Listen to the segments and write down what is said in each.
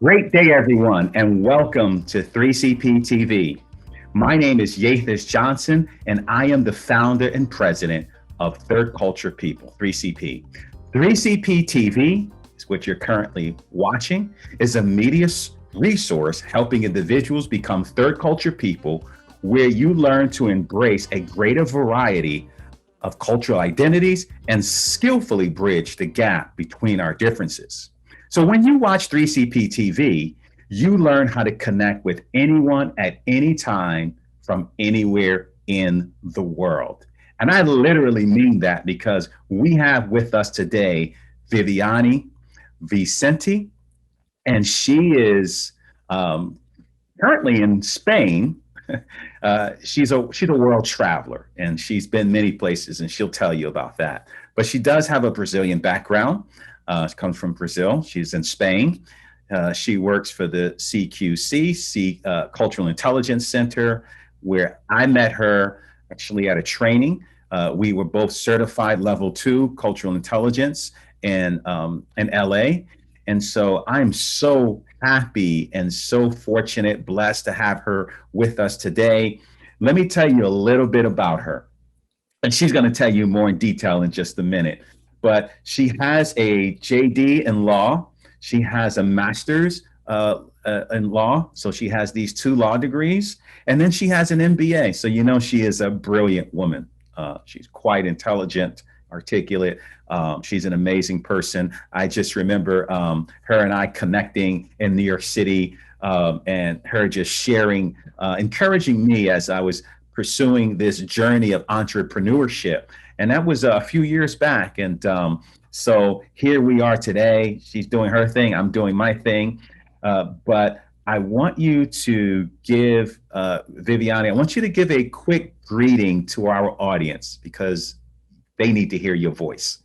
Great day, everyone, and welcome to 3CP TV. My name is Yathis Johnson, and I am the founder and president of Third Culture People, 3CP. 3CP TV is what you're currently watching, is a media resource helping individuals become third culture people, where you learn to embrace a greater variety of cultural identities and skillfully bridge the gap between our differences. So when you watch 3CP TV, you learn how to connect with anyone at any time from anywhere in the world. And I literally mean that because we have with us today Viviane Vicente, and she is currently in Spain. She's a world traveler, and she's been many places, and she'll tell you about that. But she does have a Brazilian background. She comes from Brazil. She's in Spain. She works for the CQC, Cultural Intelligence Center, where I met her actually at a training. We were both certified level 2 cultural intelligence in LA. And so I'm so happy and so fortunate, blessed to have her with us today. Let me tell you a little bit about her. And she's going to tell you more in detail in just a minute. But she has a JD in law. She has a master's in law. So she has these 2 law degrees. And then she has an MBA. So you know she is a brilliant woman. She's quite intelligent, articulate. She's an amazing person. I just remember her and I connecting in New York City, and her just sharing, encouraging me as I was pursuing this journey of entrepreneurship. And that was a few years back. And so here we are today. She's doing her thing. I'm doing my thing. But I want you to give, Viviane, I want you to give a quick greeting to our audience because they need to hear your voice.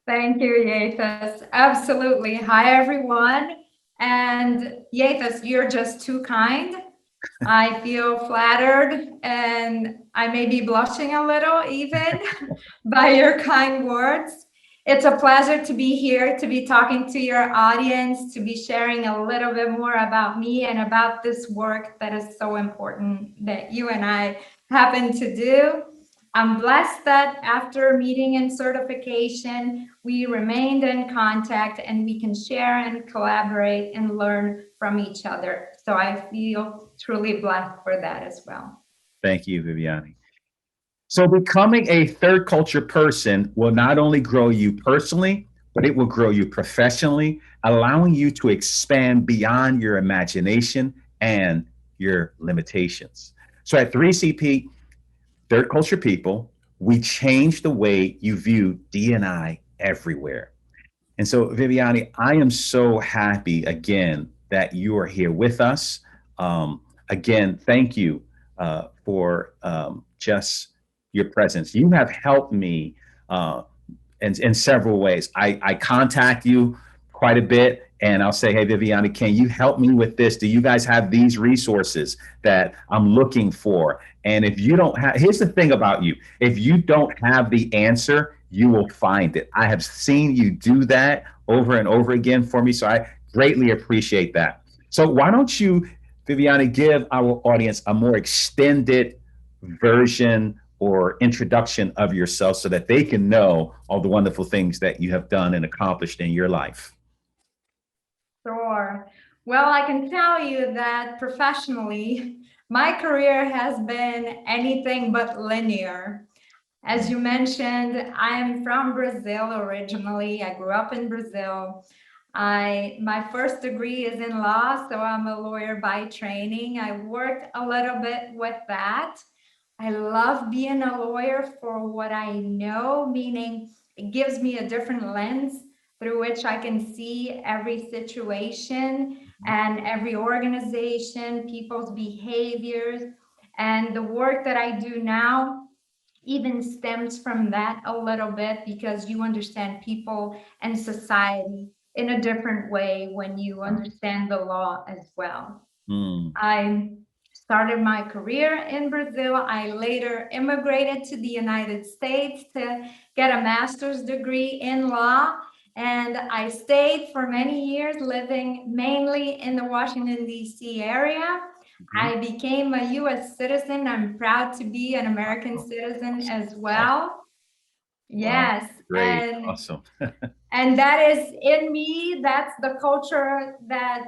Thank you, Yathis. Absolutely. Hi, everyone. And Yathis, you're just too kind. I feel flattered and I may be blushing a little even by your kind words. It's a pleasure to be here, to be talking to your audience, to be sharing a little bit more about me and about this work that is so important that you and I happen to do. I'm blessed that after meeting and certification, we remained in contact and we can share and collaborate and learn from each other. So I feel truly blessed for that as well. Thank you, Viviane. So becoming a third culture person will not only grow you personally, but it will grow you professionally, allowing you to expand beyond your imagination and your limitations. So at 3CP, Third Culture People, we change the way you view D&I everywhere. And so, Viviane, I am so happy again that you are here with us. Again, thank you for just your presence. You have helped me in several ways. I contact you quite a bit and I'll say, hey, Viviane, can you help me with this? Do you guys have these resources that I'm looking for? And if you don't have, here's the thing about you, if you don't have the answer, you will find it. I have seen you do that over and over again for me. So I greatly appreciate that. So why don't you, Viviane, give our audience a more extended version or introduction of yourself so that they can know all the wonderful things that you have done and accomplished in your life. Sure. Well, I can tell you that professionally, my career has been anything but linear. As you mentioned, I am from Brazil originally. I grew up in Brazil. My first degree is in law, so I'm a lawyer by training. I worked a little bit with that. I love being a lawyer for what I know, meaning it gives me a different lens through which I can see every situation and every organization, people's behaviors. And the work that I do now even stems from that a little bit because you understand people and society in a different way when you understand the law as well. Mm. I started my career in Brazil. I later immigrated to the United States to get a master's degree in law. And I stayed for many years living mainly in the Washington, D.C. area. Mhm. I became a U.S. citizen. I'm proud to be an American Wow. citizen as Awesome. well. Wow. Yes. Great. Awesome. And that is in me. That's the culture that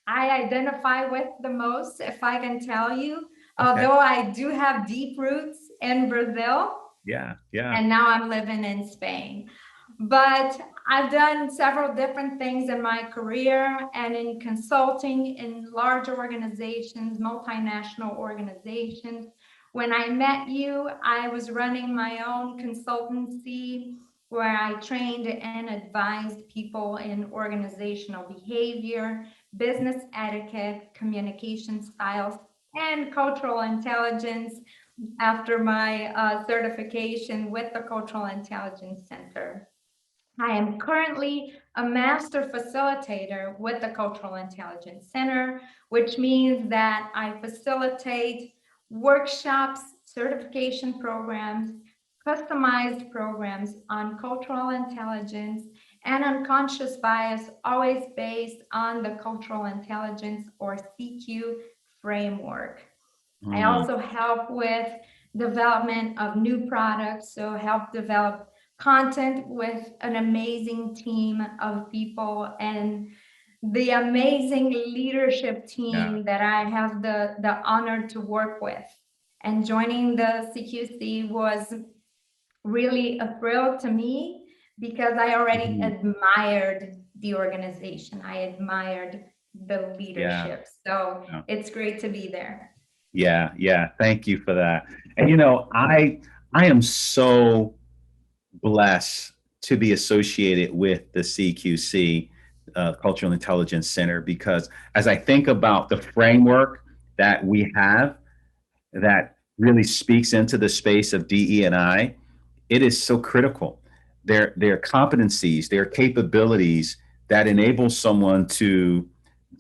I identify with the most, if I can tell you. Okay. Although I do have deep roots in Brazil, Yeah. Yeah. and now I'm living in Spain. But I've done several different things in my career and in consulting in large organizations, multinational organizations. When I met you, I was running my own consultancy where I trained and advised people in organizational behavior, business etiquette, communication styles, and cultural intelligence after my certification with the Cultural Intelligence Center. I am currently a master facilitator with the Cultural Intelligence Center, which means that I facilitate workshops, certification programs, customized programs on cultural intelligence and unconscious bias, always based on the cultural intelligence or CQ framework. I Mm, also help with development of new products, so help develop content with an amazing team of people and the amazing leadership yeah. team that I have the honor to work with. And joining the CQC was really a thrill to me because I already Mhm. admired the organization. I admired the Yeah. leadership. So Yeah. it's great to be there. Yeah. Yeah. Thank you for that. And I am so blessed to be associated with the CQC, Cultural Intelligence Center, because as I think about the framework that we have that really speaks into the space of DE&I, it is so critical. Their competencies, their capabilities that enable someone to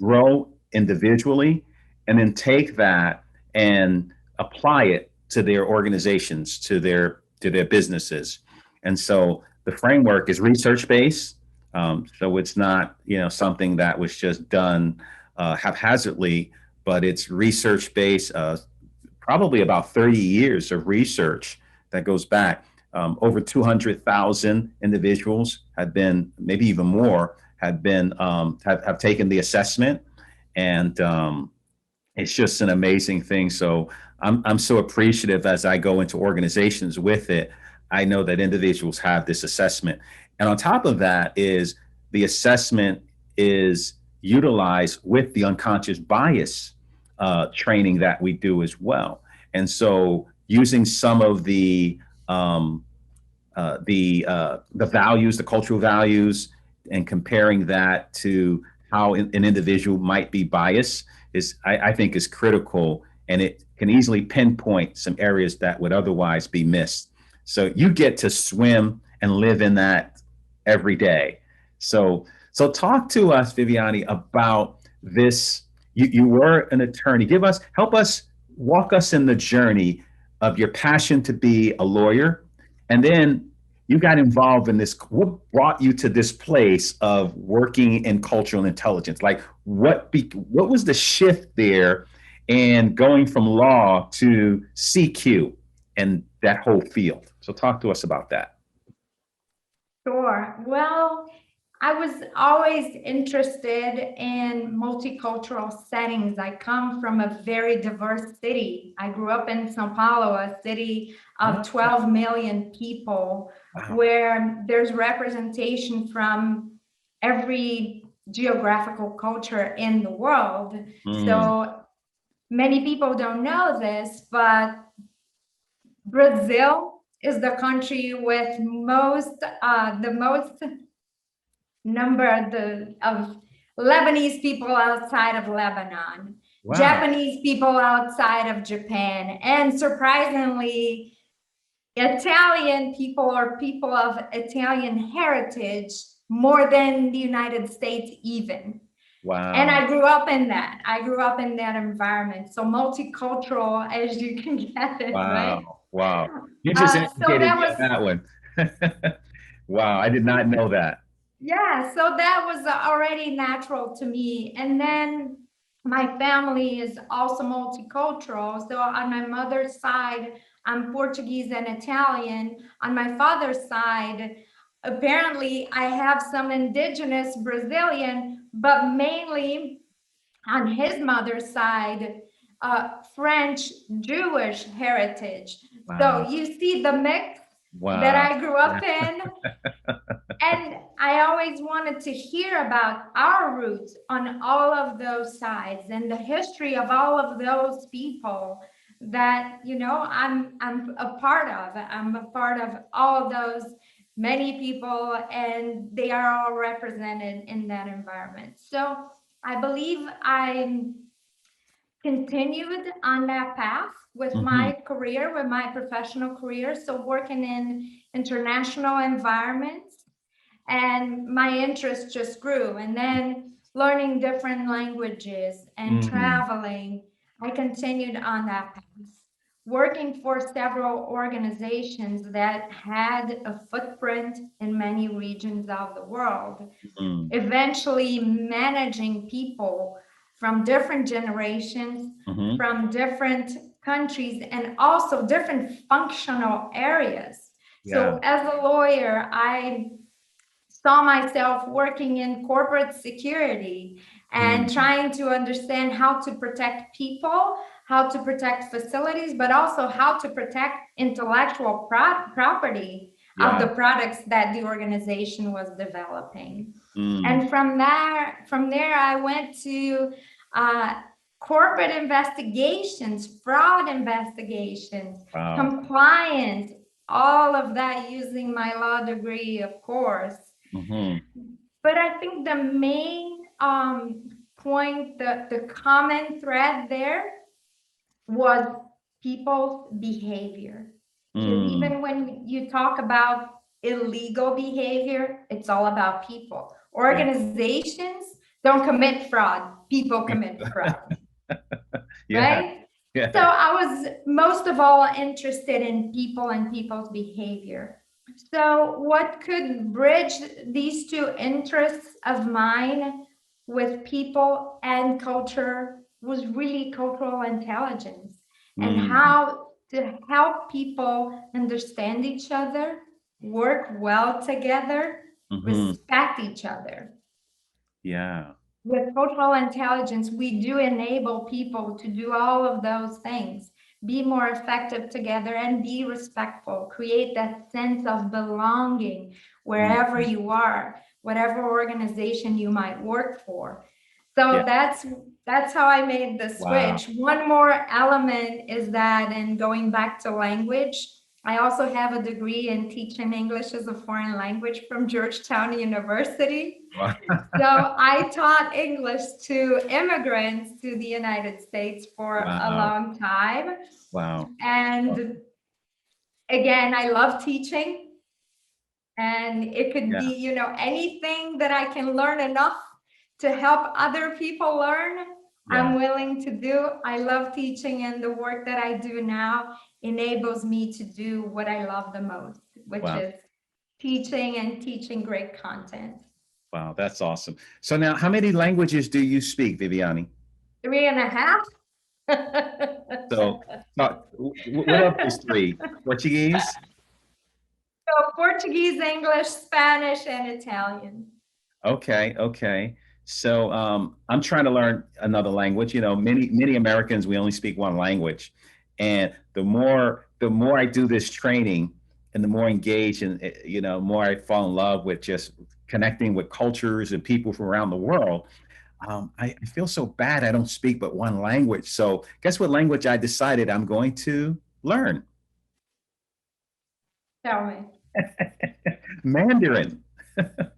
grow individually and then take that and apply it to their organizations, to their businesses. And so the framework is research based. So it's not something that was just done haphazardly, but it's research based. Probably about 30 years of research that goes back. Over 200,000 individuals have been, maybe even more, have taken the assessment, and it's just an amazing thing. So I'm so appreciative as I go into organizations with it. I know that individuals have this assessment, and on top of that is the assessment is utilized with the unconscious bias training that we do as well. And so using some of the values, the cultural values, and comparing that to how an individual might be biased I think, is critical, and it can easily pinpoint some areas that would otherwise be missed. So you get to swim and live in that every day. So talk to us, Viviane, about this. You were an attorney. Help us, walk us in the journey of your passion to be a lawyer, and then you got involved in this. What brought you to this place of working in cultural intelligence? Like, what was the shift there, and going from law to CQ and that whole field? So talk to us about that. Sure. Well, I was always interested in multicultural settings. I come from a very diverse city. I grew up in Sao Paulo, a city of 12 million people, Wow. where there's representation from every geographical culture in the world. Mm, So many people don't know this, but Brazil is the country with the most number of Lebanese people outside of Lebanon, wow. Japanese people outside of Japan, and surprisingly, Italian people or people of Italian heritage more than the United States even. And Wow. I grew up in that. I grew up in that environment. So multicultural as you can get it, right? Wow. Wow. You just So educated that me on was that one. Wow. I did not know that. Yeah, so that was already natural to me. And then my family is also multicultural. So on my mother's side, I'm Portuguese and Italian. On my father's side, apparently I have some indigenous Brazilian, but mainly on his mother's side, French Jewish heritage. So Wow. you see the mix that Wow. I grew up in. And I always wanted to hear about our roots on all of those sides and the history of all of those people that, I'm a part of. I'm a part of all those many people, and they are all represented in that environment. So I believe I continued on that path with Hmm. my career, with my professional career. So working in international environments, and my interest just grew. And then learning different languages and Mm. traveling, I continued on that path, working for several organizations that had a footprint in many regions of the world, Mm. eventually managing people from different generations, Hmm. from different countries, and also different functional areas. Yeah. So as a lawyer, I saw myself working in corporate security and Mm. trying to understand how to protect people, how to protect facilities, but also how to protect intellectual property of Yeah. the products that the organization was developing. Mm. And from there, I went to uh, corporate investigations, fraud investigations, Wow. compliance, all of that using my law degree, of course. Hmm. But I think the main point, the common thread there was people's behavior. Because Mm. even when you talk about illegal behavior, it's all about people. Yeah. Organizations don't commit fraud, people commit fraud, Yeah. right? So Yeah. I was most of all interested in people and people's behavior. So what could bridge these two interests of mine with people and culture was really cultural intelligence and Mm. how to help people understand each other, work well together, Hmm. respect each other. Yeah. With cultural intelligence, we do enable people to do all of those things, be more effective together and be respectful, create that sense of belonging wherever Mhm. you are, whatever organization you might work for. So Yeah. that's how I made the Wow. switch. One more element is that, and going back to language, I also have a degree in teaching English as a foreign language from Georgetown University. Wow. So I taught English to immigrants to the United States for a Wow. long time. Wow. And again, I love teaching. And it could Yeah. be, anything that I can learn enough to help other people learn, Yeah. I'm willing to do. I love teaching, and the work that I do now enables me to do what I love the most, which Wow. is teaching and teaching great content. Wow. That's awesome. So now, how many languages do you speak, Viviani? 3.5. So, what are those three? Portuguese? So Portuguese, English, Spanish, and Italian. Okay. Okay. So, I'm trying to learn another language. Many Americans, we only speak one language. And the more I do this training and the more engaged and, more I fall in love with just connecting with cultures and people from around the world. I feel so bad I don't speak but one language. So guess what language I decided I'm going to learn? Tell me. Mandarin.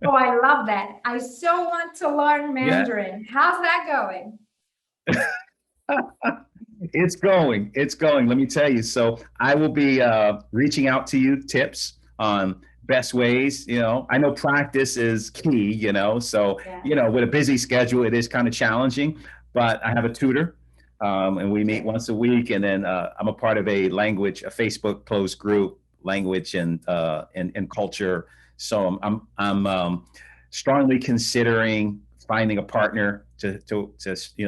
Oh, I love that. I so want to learn Yeah, Mandarin. How's that going? it's going. It's going. Let me tell you. So I will be reaching out to you tips on best ways. I know practice is key, so, Yeah, with a busy schedule, it is kind of challenging, but I have a tutor. And we meet great. once a week, and then I'm a part of a Facebook closed group, language and culture. So I'm strongly considering finding a partner to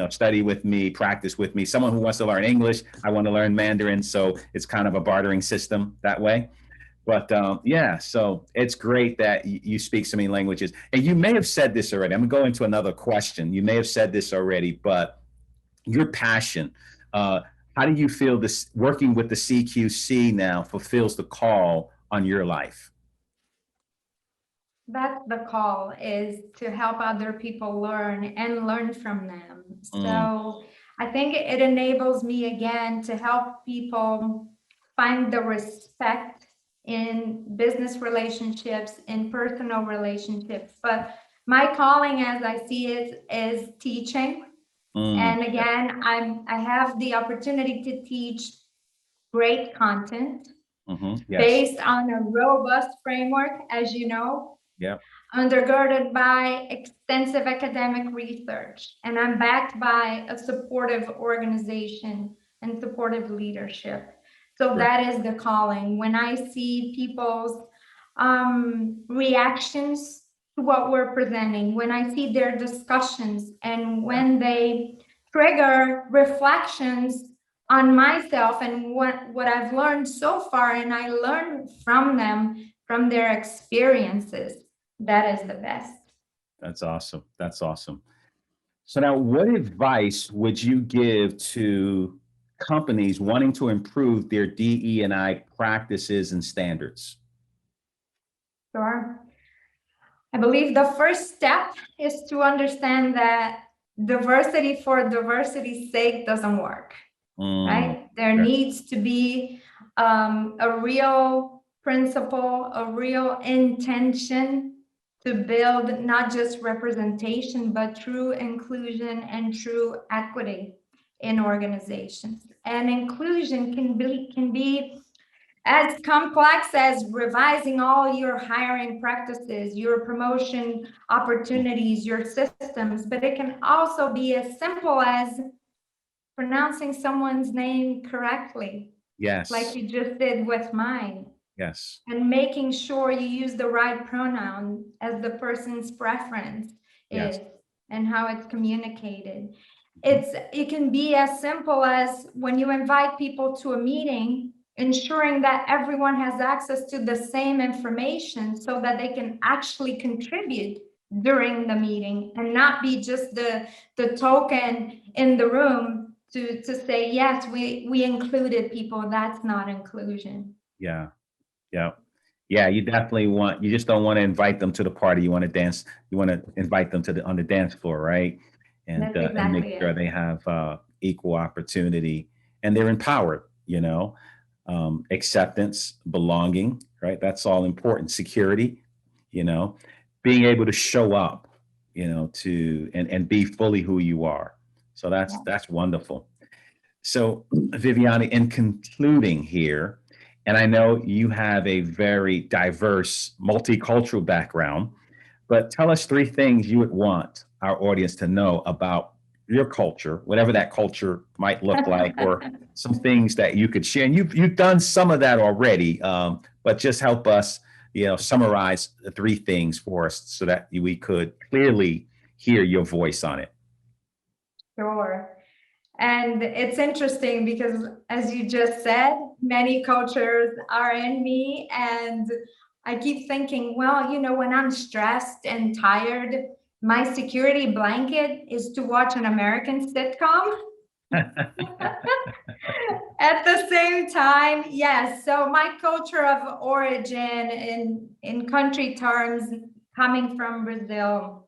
study with me, practice with me. Someone who wants to learn English, I want to learn Mandarin, so it's kind of a bartering system that way. But yeah, so it's great that you speak so many languages. And you may have said this already. I'm gonna go into another question. You may have said this already, but your passion. How do you feel this working with the CQC now fulfills the call on your life? That's the call, is to help other people learn and learn from them. Mm, So I think it enables me again to help people find the respect in business relationships, in personal relationships. But my calling, as I see it, is teaching. mm, And again, I have the opportunity to teach great content yes. based on a robust framework, as you know, Yeah. undergirded by extensive academic research, and I'm backed by a supportive organization and supportive leadership. So Great. that is the calling. When I see people's reactions to what we're presenting, when I see their discussions, and Yeah. when they trigger reflections on myself and what I've learned so far, and I learn from them, from their experiences, that is the best. That's awesome. That's awesome. So now, what advice would you give to companies wanting to improve their DE&I practices and standards? Sure. I believe the first step is to understand that diversity for diversity's sake doesn't work, Mm, right? There yeah. needs to be a real principle, a real intention to build not just representation, but true inclusion and true equity in organizations. And inclusion can be as complex as revising all your hiring practices, your promotion opportunities, your systems, but it can also be as simple as pronouncing someone's name correctly, like Yes. you just did with mine, Yes. and making sure you use the right pronoun as the person's preference Yes. is, and how it's communicated. Mhm. It can be as simple as when you invite people to a meeting, ensuring that everyone has access to the same information so that they can actually contribute during the meeting, and not be just the token in the room to say, yes, we included people. That's not inclusion. Yeah. Yeah. Yeah. You just don't want to invite them to the party. You want to dance. You want to invite them to on the dance floor, right? That's And make exactly sure it. they have equal opportunity and they're empowered, acceptance, belonging, right? That's all important. Security, you know, being able to show up, and be fully who you are. So that's wonderful. So, Viviane, in concluding here, and I know you have a very diverse, multicultural background, but tell us three things you would want our audience to know about your culture, whatever that culture might look like, or some things that you could share. And you've done some of that already, but just help us, summarize the three things for us so that we could clearly hear your voice on it. Sure. And it's interesting because, as you just said, many cultures are in me. And I keep thinking, well, when I'm stressed and tired, my security blanket is to watch an American sitcom. At the same time, yes. So my culture of origin in country terms, coming from Brazil,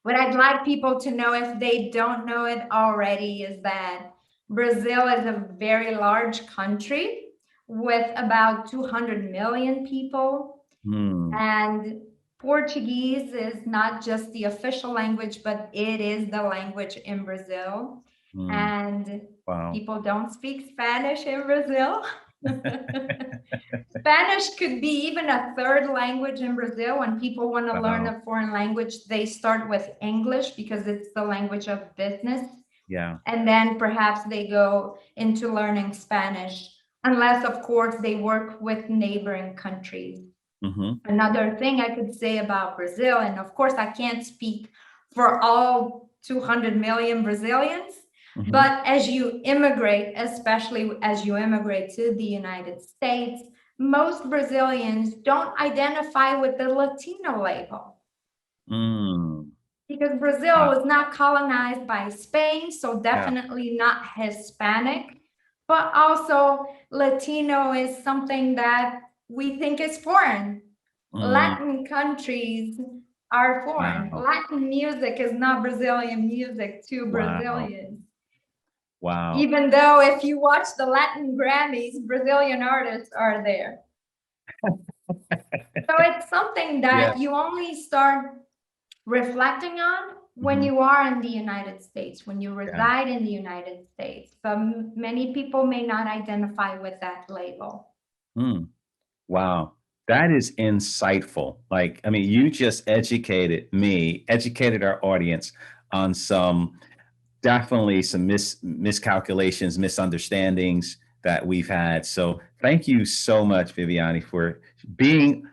what I'd like people to know, if they don't know it already, is that Brazil is a very large country with about 200 million people. Hmm. And Portuguese is not just the official language, but it is the language in Brazil. Hmm. And Wow. people don't speak Spanish in Brazil. Spanish could be even a third language in Brazil. When people want to learn Wow. a foreign language, they start with English because it's the language of business. Yeah. And then perhaps they go into learning Spanish, unless, of course, they work with neighboring countries. Another thing I could say about Brazil, and of course I can't speak for all 200 million Brazilians, but as you immigrate, especially as you immigrate to the United States, most Brazilians don't identify with the Latino label. Because Brazil was not colonized by Spain, so definitely not Hispanic, but also Latino is something that we think is foreign. Latin countries are foreign. Latin music is not Brazilian music to Brazilians. Wow. Even though if you watch the Latin Grammys, Brazilian artists are there. So it's something that you only start reflecting on when you are in the United States, when you reside in the United States. But many people may not identify with that label. Wow. That is insightful. Like, I mean, you just educated me, educated our audience on definitely some miscalculations, misunderstandings that we've had. So thank you so much, Viviane, for being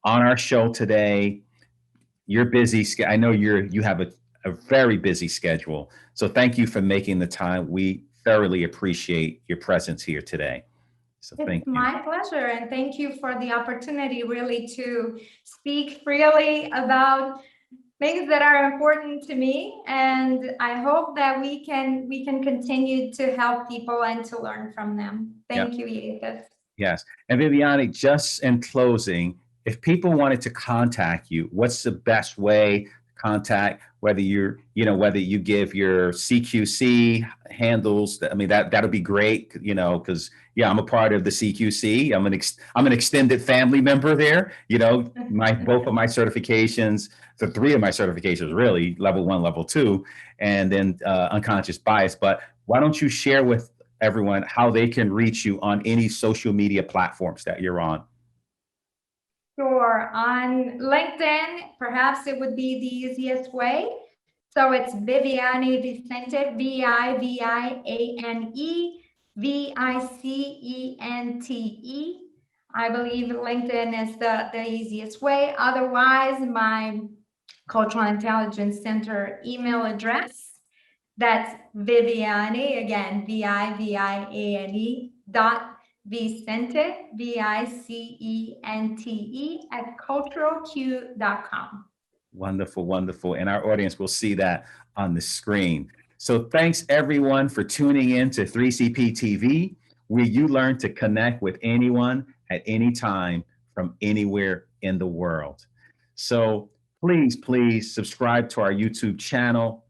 on our show today. You're busy. I know you have a very busy schedule. So thank you for making the time. We thoroughly appreciate your presence here today. So thank you. It's my pleasure. And thank you for the opportunity really to speak freely about things that are important to me. And I hope that we can continue to help people and to learn from them. Thank you, Yethis. Yes. And Viviane, just in closing, if people wanted to contact you, what's the best way to contact, whether whether you give your CQC handles? I mean, that'll be great, because I'm a part of the CQC. I'm an extended family member there. Both of my certifications, the three of my certifications, really, level 1, level 2, and then unconscious bias. But why don't you share with everyone how they can reach you on any social media platforms that you're on? Sure. On LinkedIn, perhaps it would be the easiest way. So it's Viviane Vicente, Viviane Vicente. I believe LinkedIn is the easiest way. Otherwise, my Cultural Intelligence Center email address, that's Viviane, again, Viviane Vicente, Vicente @culturalq.com. Wonderful, wonderful. And our audience will see that on the screen. So thanks everyone for tuning in to 3CP TV, where you learn to connect with anyone at any time from anywhere in the world. So please subscribe to our YouTube channel.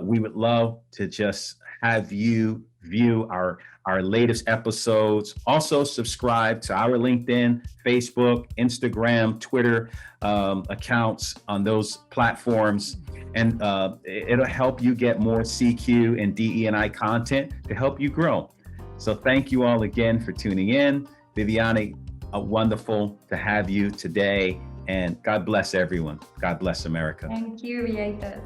We would love to just have you view our latest episodes. Also subscribe to our LinkedIn, Facebook, Instagram, Twitter accounts on those platforms. And it'll help you get more CQ and DE&I content to help you grow. So thank you all again for tuning in. Viviane, wonderful to have you today. And God bless everyone. God bless America. Thank you, Yethis.